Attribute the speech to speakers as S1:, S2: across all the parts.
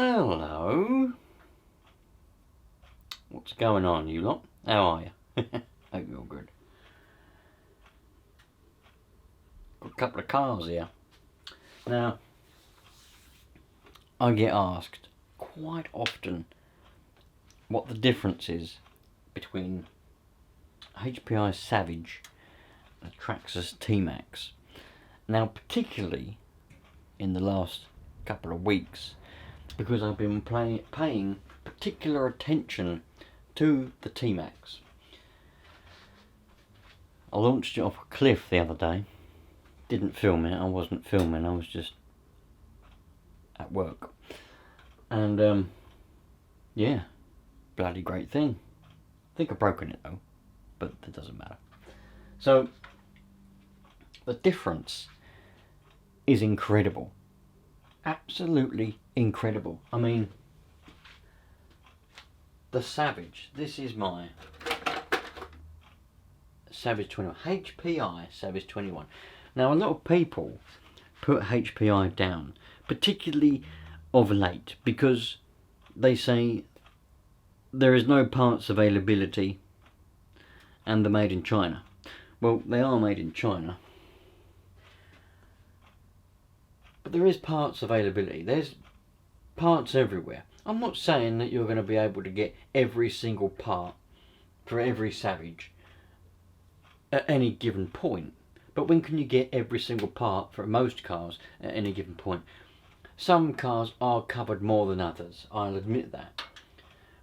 S1: Hello. What's going on, you lot? How are you? Hope you're good. Got a couple of cars here. Now, I get asked quite often what the difference is between HPI Savage and a Traxxas T-MAXX. Now, particularly in the last couple of weeks, because I've been paying particular attention to the T-MAXX. I launched it off a cliff the other day. Didn't film it, I wasn't filming, I was just at work. And yeah, bloody great thing. I think I've broken it though, but that doesn't matter. So, the difference is incredible. Absolutely incredible. I mean, the Savage, this is my Savage 21, HPI Savage 21. Now, a lot of people put HPI down, particularly of late, because they say there is no parts availability and they're made in China. Well, they are made in China, but there is parts availability. There's parts everywhere. I'm not saying that you're going to be able to get every single part for every Savage at any given point. But when can you get every single part for most cars at any given point? Some cars are covered more than others, I'll admit that.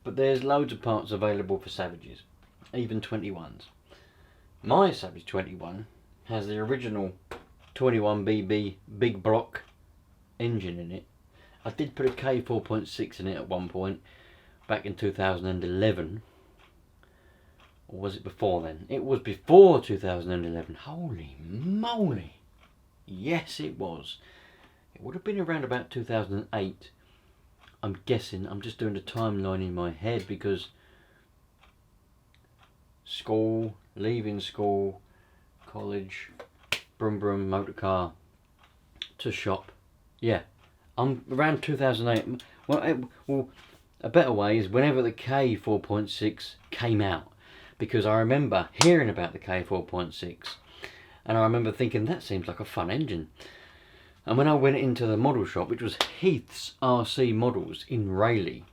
S1: But there's loads of parts available for Savages, even 21s. My Savage 21 has the original 21BB big block engine in it. I did put a K4.6 in it at one point, back in 2011. Or was it before then? It was before 2011. Holy moly. Yes, it was. It would have been around about 2008. I'm guessing. I'm just doing the timeline in my head because school, leaving school, college, brum brum, motor car, to shop. Yeah, I'm around 2008. Well, a better way is whenever the K4.6 came out. Because I remember hearing about the K4.6 and I remember thinking that seems like a fun engine. And when I went into the model shop, which was Heath's RC Models in Rayleigh,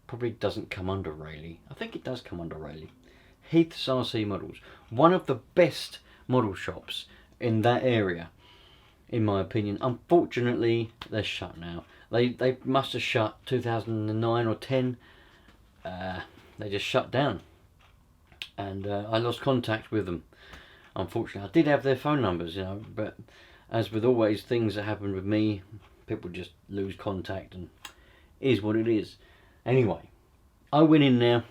S1: probably doesn't come under Rayleigh, I think it does come under Rayleigh, Heath's RC Models, one of the best model shops in that area in my opinion. Unfortunately they're shut now. They must have shut 2009 or 10. They just shut down. And I lost contact with them, unfortunately. I did have their phone numbers, you know, but as with always things that happen with me, people just lose contact and it is what it is. Anyway, I went in there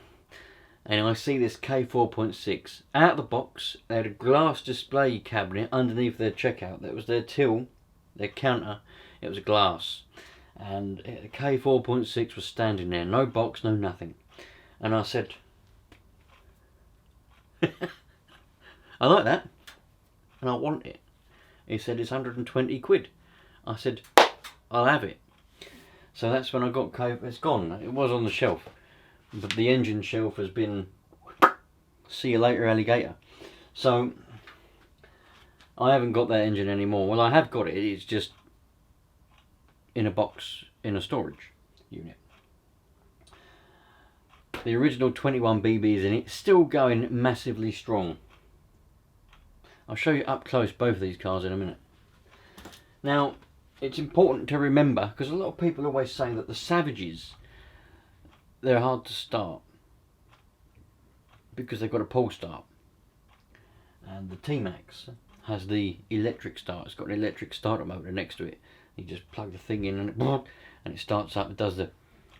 S1: and I see this K4.6 out of the box. They had a glass display cabinet underneath their checkout. That was their till, their counter. It was glass, and the K4.6 was standing there, no box, no nothing. And I said, I like that and I want it. He said it's 120 quid. I said I'll have it. So that's when I got it's gone. It was on the shelf, but the engine shelf has been see you later alligator. So I haven't got that engine anymore. Well, I have got it, it's just in a box in a storage unit. The original 21BB is in it, still going massively strong. I'll show you up close both of these cars in a minute. Now, it's important to remember, because a lot of people always say that the Savages, they're hard to start because they've got a pull start. And the T-MAXX has the electric start. It's got an electric starter motor next to it. You just plug the thing in and it starts up. It does the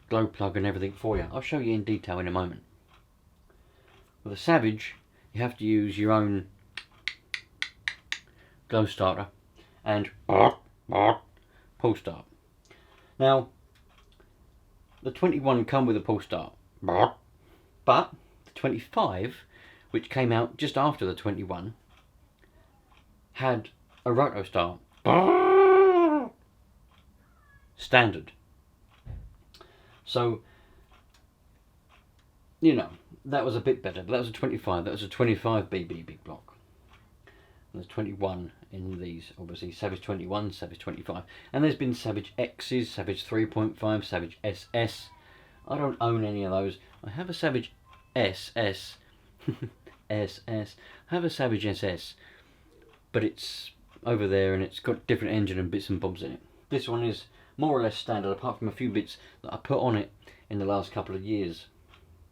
S1: glow plug and everything for you. I'll show you in detail in a moment. With a Savage, you have to use your own glow starter and pull start. Now, the 21 come with a pull start, but the 25, which came out just after the 21, had a roto start. Standard. So, you know, that was a bit better. But that was a 25. That was a 25 BB big block. There's 21 in these, obviously. Savage 21, Savage 25. And there's been Savage X's, Savage 3.5, Savage SS. I don't own any of those. I have a Savage SS. SS. I have a Savage SS. But it's over there and it's got different engine and bits and bobs in it. This one is more or less standard, apart from a few bits that I put on it in the last couple of years.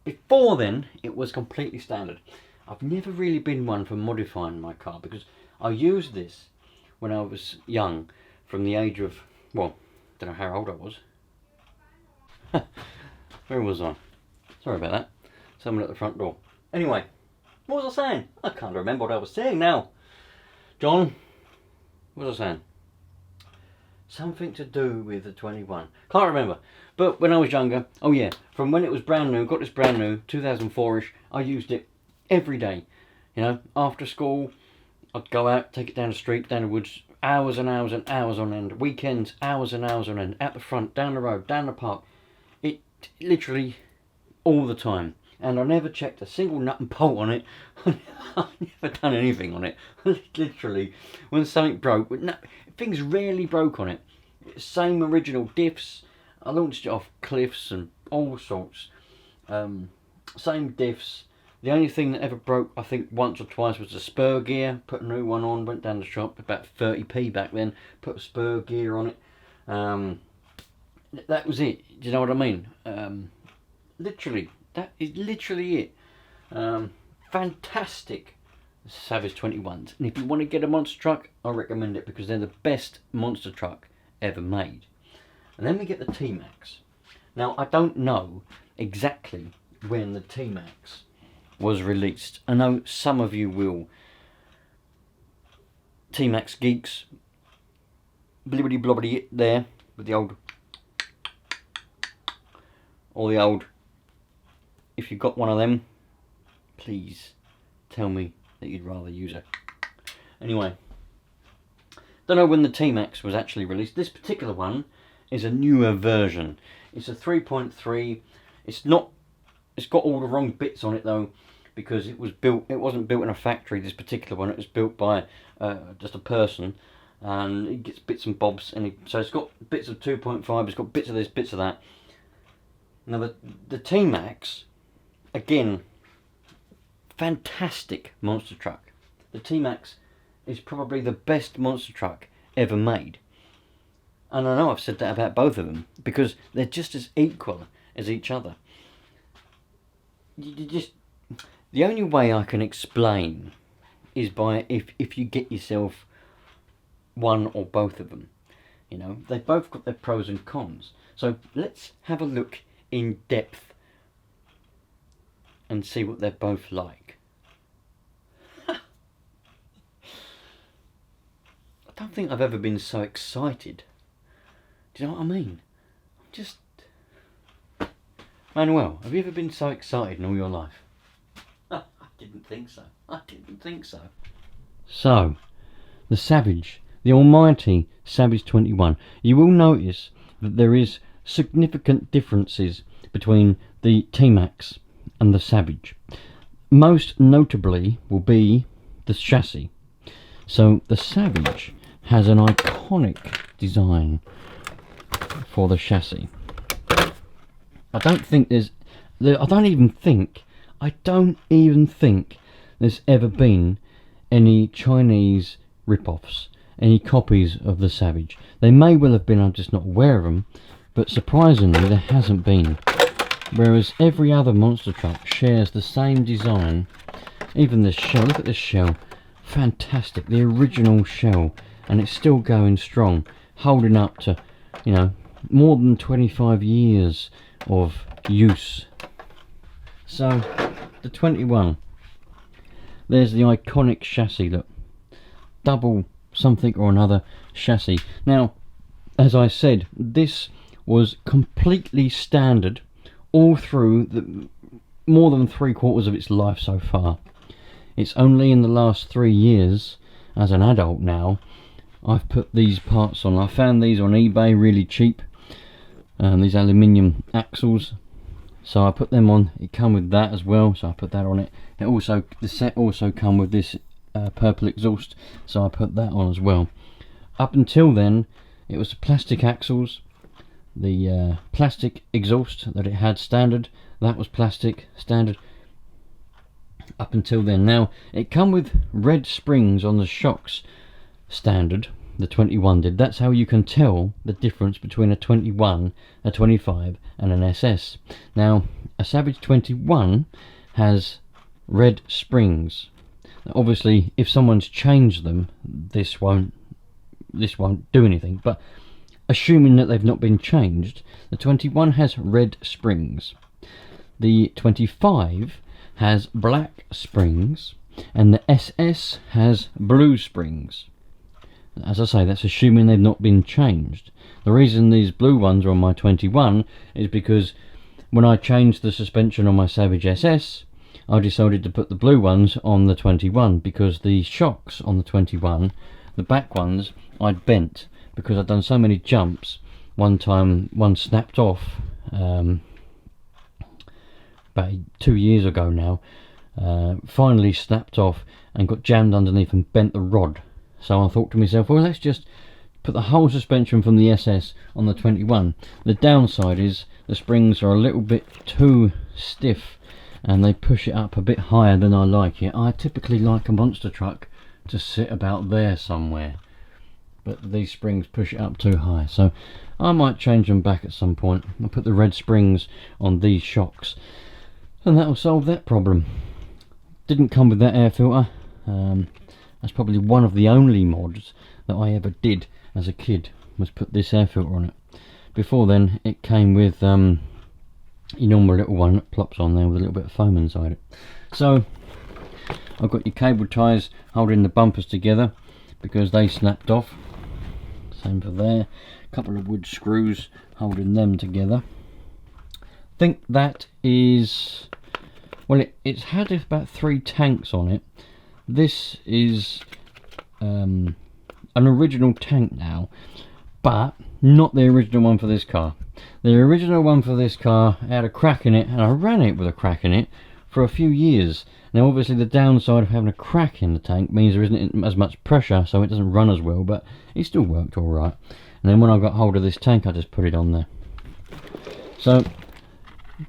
S1: Before then, it was completely standard. I've never really been one for modifying my car because I used this when I was young, from the age of, well, don't know how old I was. Where was I? Sorry about that. Someone at the front door. Anyway, what was I saying? I can't remember what I was saying now. John, what was I saying? Something to do with the 21. Can't remember. But when I was younger, oh yeah, from when it was brand new, got this brand new, 2004-ish, I used it every day. You know, after school, I'd go out, take it down the street, down the woods, hours and hours and hours on end. Weekends, hours and hours on end. At the front, down the road, down the park. It literally all the time. And I never checked a single nut and bolt on it. I've never done anything on it. Literally, when something broke, things rarely broke on it. Same original diffs. I launched it off cliffs and all sorts. Same diffs. The only thing that ever broke, I think once or twice, was the spur gear. Put a new one on, went down the shop, about 30p back then. Put a spur gear on it. That was it. Do you know what I mean? Literally, that is literally it. Fantastic Savage 21s. And if you want to get a monster truck, I recommend it because they're the best monster truck ever made. And then we get the T-MAXX. Now, I don't know exactly when the T-MAXX was released. I know some of you will. T-MAXX geeks. Blibbity blobbity there with the old. Or the old. If you've got one of them, please tell me that you'd rather use it. Anyway, don't know when the T-MAXX was actually released. This particular one is a newer version. It's a 3.3. It's got all the wrong bits on it though, because it wasn't built in a factory, this particular one. It was built by just a person, and it gets bits and bobs, and so it's got bits of 2.5, it's got bits of this, bits of that. Now the T-MAXX, again, fantastic monster truck. The T-MAXX is probably the best monster truck ever made. And I know I've said that about both of them, because they're just as equal as each other. The only way I can explain is by if you get yourself one or both of them. You know, they've both got their pros and cons. So let's have a look in depth and see what they're both like. I don't think I've ever been so excited. Do you know what I mean? Manuel, have you ever been so excited in all your life? I didn't think so. I didn't think so. So, the Savage, the almighty Savage 21. You will notice that there is significant differences between the T-MAXX and the Savage. Most notably will be the chassis. So, the Savage has an iconic design for the chassis. I don't even think there's ever been any Chinese rip-offs, any copies of the Savage. They may well have been, I'm just not aware of them, but surprisingly there hasn't been. Whereas every other monster truck shares the same design. Even this shell, look at this shell, fantastic, the original shell, and it's still going strong, holding up to, you know, more than 25 years of use. So the 21, there's the iconic chassis, look, double something or another chassis. Now, as I said, this was completely standard all through the more than 3/4 of its life so far. It's only in the last 3 years, as an adult now, I've put these parts on. I found these on eBay really cheap. these aluminium axles. So I put them on. It come with that as well, so I put that on it. It also, the set also come with this purple exhaust, so I put that on as well. Up until then, it was the plastic axles, the plastic exhaust that it had standard. That was plastic standard. Up until then. Now it come with red springs on the shocks standard. The 21 did. That's how you can tell the difference between a 21, a 25 and an SS. Now a Savage 21 has red springs. Now, obviously if someone's changed them, this won't do anything, but assuming that they've not been changed, the 21 has red springs. The 25 has black springs and the SS has blue springs. As I say, that's assuming they've not been changed. The reason these blue ones are on my 21 is because when I changed the suspension on my Savage SS, I decided to put the blue ones on the 21 because the shocks on the 21, the back ones, I'd bent because I'd done so many jumps. One time one snapped off about 2 years ago now, finally snapped off and got jammed underneath and bent the rod. So I thought to myself, well, let's just put the whole suspension from the SS on the 21. The downside is the springs are a little bit too stiff and they push it up a bit higher than I like it. I typically like a monster truck to sit about there somewhere, but these springs push it up too high, so I might change them back at some point. I'll put the red springs on these shocks and that will solve that problem. Didn't come with that air filter. That's probably one of the only mods that I ever did as a kid, was put this air filter on it. Before then it came with your normal little one that plops on there with a little bit of foam inside it. So I've got your cable ties holding the bumpers together because they snapped off. Same for there. A couple of wood screws holding them together. I think that is, well, it's had about 3 tanks on it. This is an original tank now, but not the original one for this car. The original one for this car had a crack in it, and I ran it with a crack in it for a few years. Now obviously the downside of having a crack in the tank means there isn't as much pressure, so it doesn't run as well, but it still worked alright. And then when I got hold of this tank, I just put it on there. So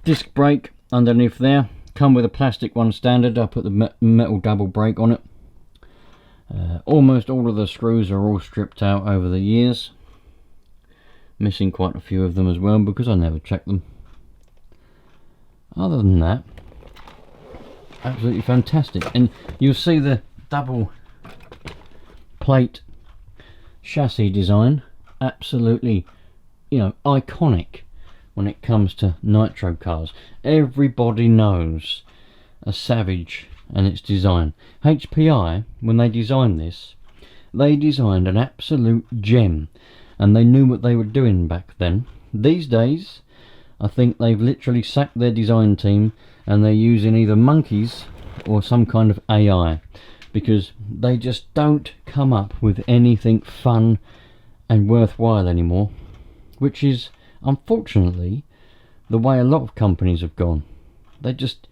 S1: disc brake underneath there, come with a plastic one standard. I put the metal double brake on it. Almost all of the screws are all stripped out over the years, missing quite a few of them as well because I never checked them. Other than that, absolutely fantastic. And you'll see the double plate chassis design, absolutely, you know, iconic when it comes to Nitro cars. Everybody knows a Savage and its design. HPI, when they designed this, they designed an absolute gem, and they knew what they were doing back then. These days I think they've literally sacked their design team and they're using either monkeys or some kind of AI, because they just don't come up with anything fun and worthwhile anymore, which is unfortunately the way a lot of companies have gone. They just,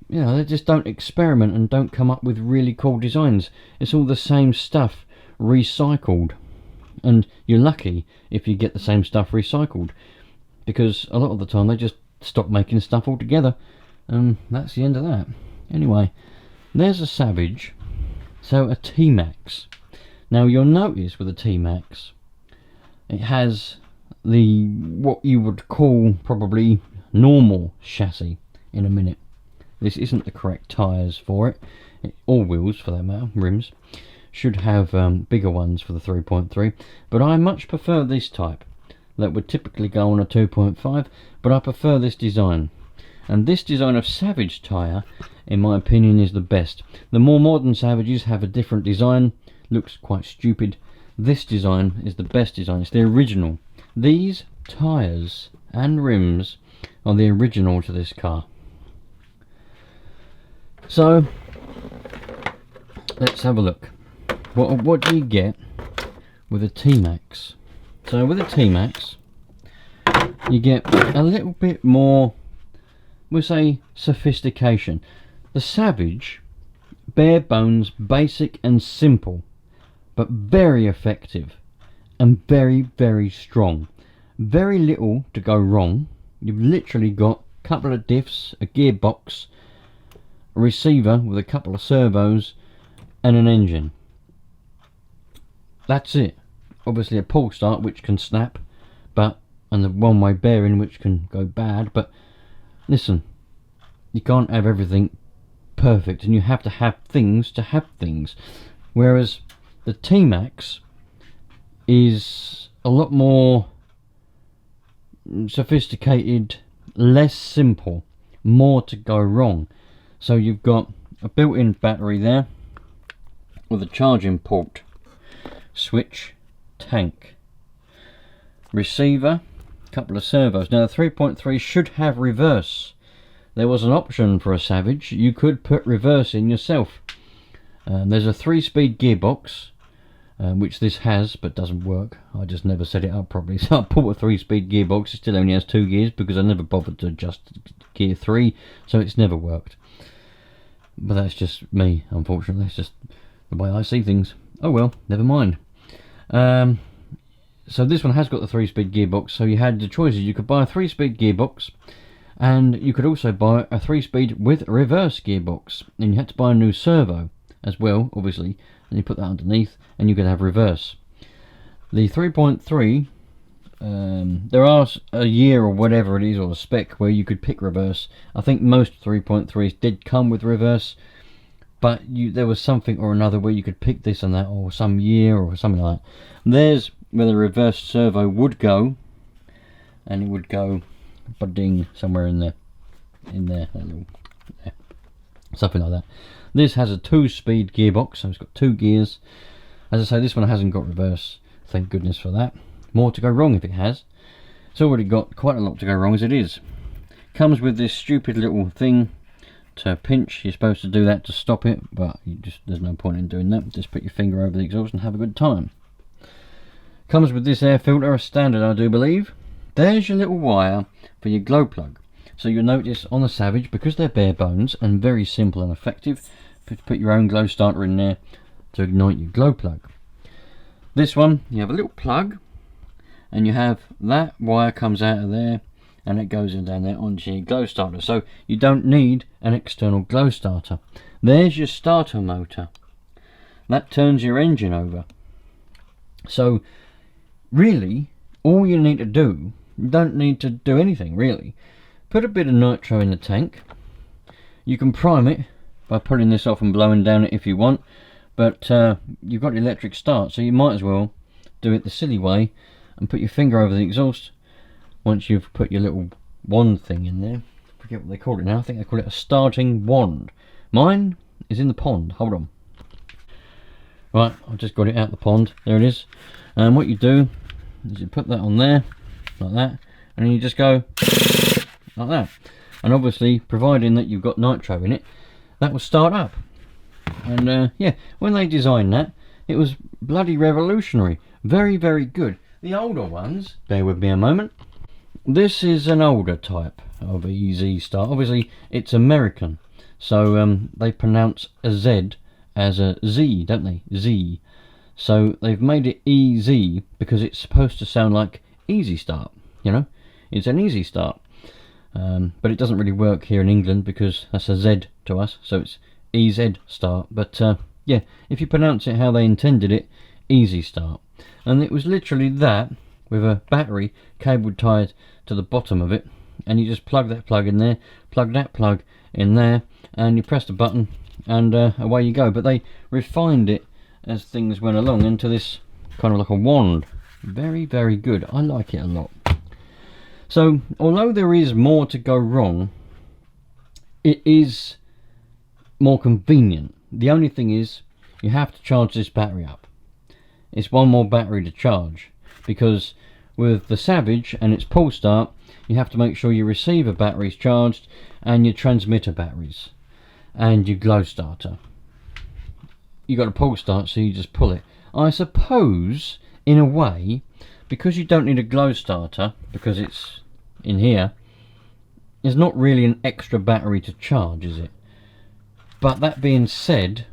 S1: you know, they just don't experiment and don't come up with really cool designs. It's all the same stuff recycled, and you're lucky if you get the same stuff recycled, because a lot of the time they just stop making stuff altogether, and that's the end of that. Anyway, there's a Savage, so a T-MAXX. Now you'll notice with a T-MAXX, it has the, what you would call probably normal chassis in a minute. This isn't the correct tyres for it. All wheels for that matter, rims, should have bigger ones for the 3.3, but I much prefer this type that would typically go on a 2.5, but I prefer this design. And this design of Savage tyre, in my opinion, is the best. The more modern Savages have a different design, looks quite stupid. This design is the best design, it's the original. These tyres and rims are the original to this car. So let's have a look. What do you get with a T-MAXX? So with a T-MAXX, you get a little bit more, we'll say, sophistication. The Savage, bare bones, basic and simple, but very effective and very, very strong. Very little to go wrong. You've literally got a couple of diffs, a gearbox, a receiver with a couple of servos and an engine. That's it. Obviously a pull start which can snap, but and the one-way bearing which can go bad, but listen, you can't have everything perfect, and you have to have things to have things. Whereas the T-MAXX is a lot more sophisticated, less simple, more to go wrong. So you've got a built-in battery there with a charging port, switch, tank, receiver, couple of servos. Now the 3.3 should have reverse. There was an option for a Savage, you could put reverse in yourself. There's a 3-speed gearbox, which this has but doesn't work. I just never set it up properly, so I bought a 3-speed gearbox. It still only has 2 gears because I never bothered to adjust gear 3, so it's never worked. But that's just me, unfortunately. It's just the way I see things. Oh well, never mind. So this one has got the 3-speed gearbox, so you had the choices. You could buy a 3-speed gearbox, and you could also buy a 3-speed with a reverse gearbox, and you had to buy a new servo as well, obviously, and you put that underneath and you could have reverse. The 3.3, there are a year or whatever it is, or a spec where you could pick reverse. I think most 3.3s did come with reverse, but there was something or another where you could pick this and that, or some year or something like that. There's where the reverse servo would go, and it would go ding somewhere in there, there, something like that. This has a 2-speed gearbox, so it's got 2 gears. As I say, this one hasn't got reverse, thank goodness for that. More to go wrong if it has. It's already got quite a lot to go wrong as it is. Comes with this stupid little thing to pinch. You're supposed to do that to stop it, but there's no point in doing that. Just put your finger over the exhaust and have a good time. Comes with this air filter, a standard I do believe. There's your little wire for your glow plug. So you'll notice on the Savage, because they're bare bones and very simple and effective, put your own glow starter in there to ignite your glow plug. This one, you have a little plug, and you have that wire comes out of there, and it goes in down there onto your glow starter. So you don't need an external glow starter. There's your starter motor. That turns your engine over. So really, all you need to do, you don't need to do anything really. Put a bit of nitro in the tank. You can prime it by pulling this off and blowing down it if you want, but you've got the electric start, so you might as well do it the silly way and put your finger over the exhaust once you've put your little wand thing in there. I forget what they call it now. I think they call it a starting wand. Mine is in the pond. Hold on. Right, I've just got it out the pond. There it is. And what you do is you put that on there like that, and then you just go like that. And obviously, providing that you've got nitro in it, that will start up. And yeah, when they designed that, it was bloody revolutionary. Very, very good. The older ones, bear with me a moment. This is an older type of EZ start. Obviously, it's American, so they pronounce a Z as a Z, don't they? Z. So they've made it EZ because it's supposed to sound like easy start. You know, it's an easy start. But it doesn't really work here in England because that's a Z to us, so it's EZ start. But yeah, if you pronounce it how they intended it, easy start. And it was literally that with a battery cable tied to the bottom of it, and you just plug that plug in there, plug that plug in there, and you press the button, and away you go. But they refined it as things went along into this kind of like a wand. Very, very good. I like it a lot. So, although there is more to go wrong, it is more convenient. The only thing is, you have to charge this battery up. It's one more battery to charge, because with the Savage and its pull start, you have to make sure your receiver battery's charged, and your transmitter batteries, and your glow starter. You got a pull start, so you just pull it. I suppose, in a way, because you don't need a glow starter, because it's in here is not really an extra battery to charge, is it? But that being said,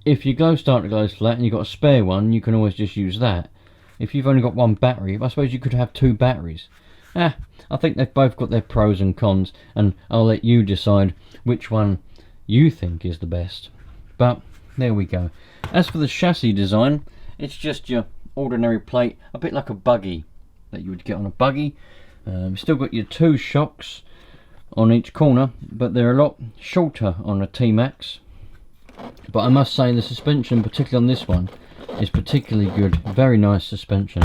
S1: if your glow starter goes flat and you've got a spare one, you can always just use that. If you've only got one battery, I suppose you could have two batteries. I think they've both got their pros and cons, and I'll let you decide which one you think is the best. But there we go. As for the chassis design, it's just your ordinary plate, a bit like a buggy that you would get on a buggy. Still got your two shocks on each corner, but they're a lot shorter on a T-MAXX. But I must say the suspension, particularly on this one, is particularly good. Very nice suspension.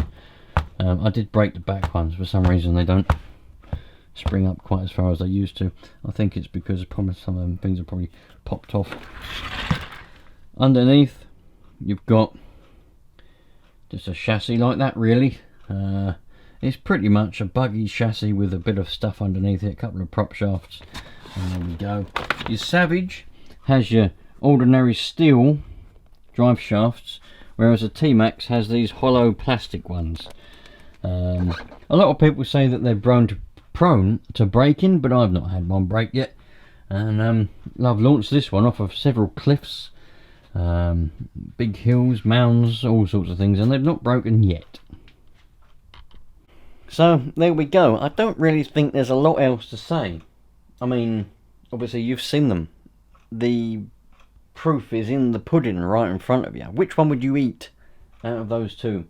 S1: I did break the back ones. For some reason they don't spring up quite as far as they used to. I think it's because probably some of them things have probably popped off. Underneath you've got just a chassis like that, really. It's pretty much a buggy chassis with a bit of stuff underneath it, a couple of prop shafts, and there we go. Your Savage has your ordinary steel drive shafts, whereas a T-MAXX has these hollow plastic ones. A lot of people say that they're prone to breaking, but I've not had one break yet. And I've launched this one off of several cliffs, big hills, mounds, all sorts of things, and they've not broken yet. So there we go. I don't really think there's a lot else to say. I mean, obviously you've seen them. The proof is in the pudding right in front of you. Which one would you eat out of those two?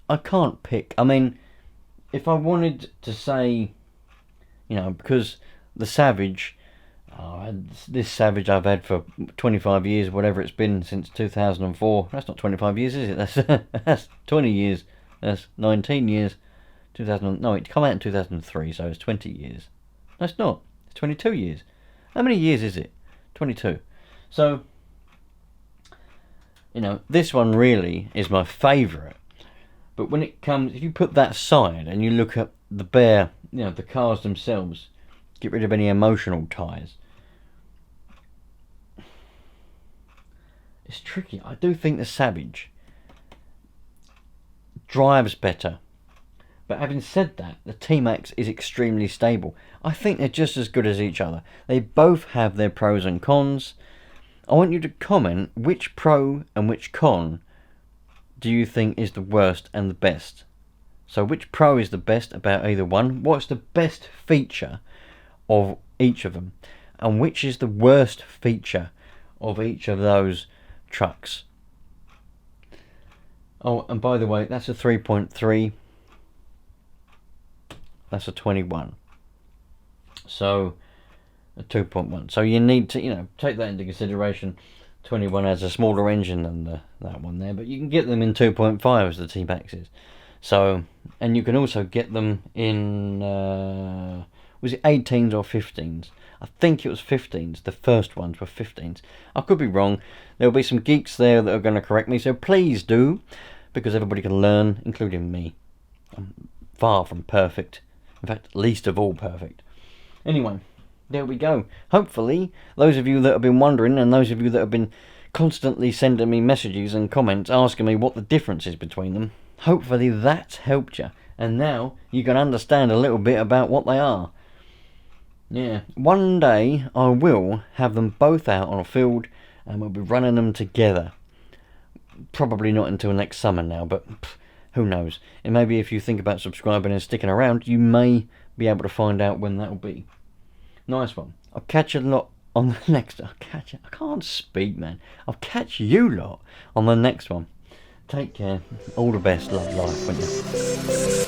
S1: I can't pick. I mean, if I wanted to say, you know, because the Savage, this Savage I've had for 25 years, whatever it's been, since 2004. That's not 25 years, is it? That's 20 years. That's 19 years. 2000. No, it came out in 2003, so it's 20 years. No, it's not. It's 22 years. How many years is it? 22. So, you know, this one really is my favourite. But when it comes, if you put that aside and you look at the bare, you know, the cars themselves, get rid of any emotional ties. It's tricky. I do think the Savage drives better. But having said that, the T-MAXX is extremely stable. I think they're just as good as each other. They both have their pros and cons. I want you to comment which pro and which con do you think is the worst and the best. So which pro is the best about either one? What's the best feature of each of them? And which is the worst feature of each of those trucks? Oh, and by the way, that's a 3.3. That's a 21. So a 2.1. So you need to, you know, take that into consideration. 21 has a smaller engine than that one there, but you can get them in 2.5 as the T-MAXX is. So, and you can also get them in, was it 18s or 15s? I think it was 15s. The first ones were 15s. I could be wrong. There'll be some geeks there that are going to correct me, so please do, because everybody can learn, including me. I'm far from perfect. In fact, least of all perfect. Anyway, there we go. Hopefully, those of you that have been wondering, and those of you that have been constantly sending me messages and comments asking me what the difference is between them, hopefully that's helped you. And now you can understand a little bit about what they are. Yeah, one day I will have them both out on a field and we'll be running them together. Probably not until next summer now, but who knows. And maybe if you think about subscribing and sticking around, you may be able to find out when that'll be. Nice one. I'll catch you lot on the next. I can't speak, man. I'll catch you lot on the next one. Take care. All the best. Love life, won't you?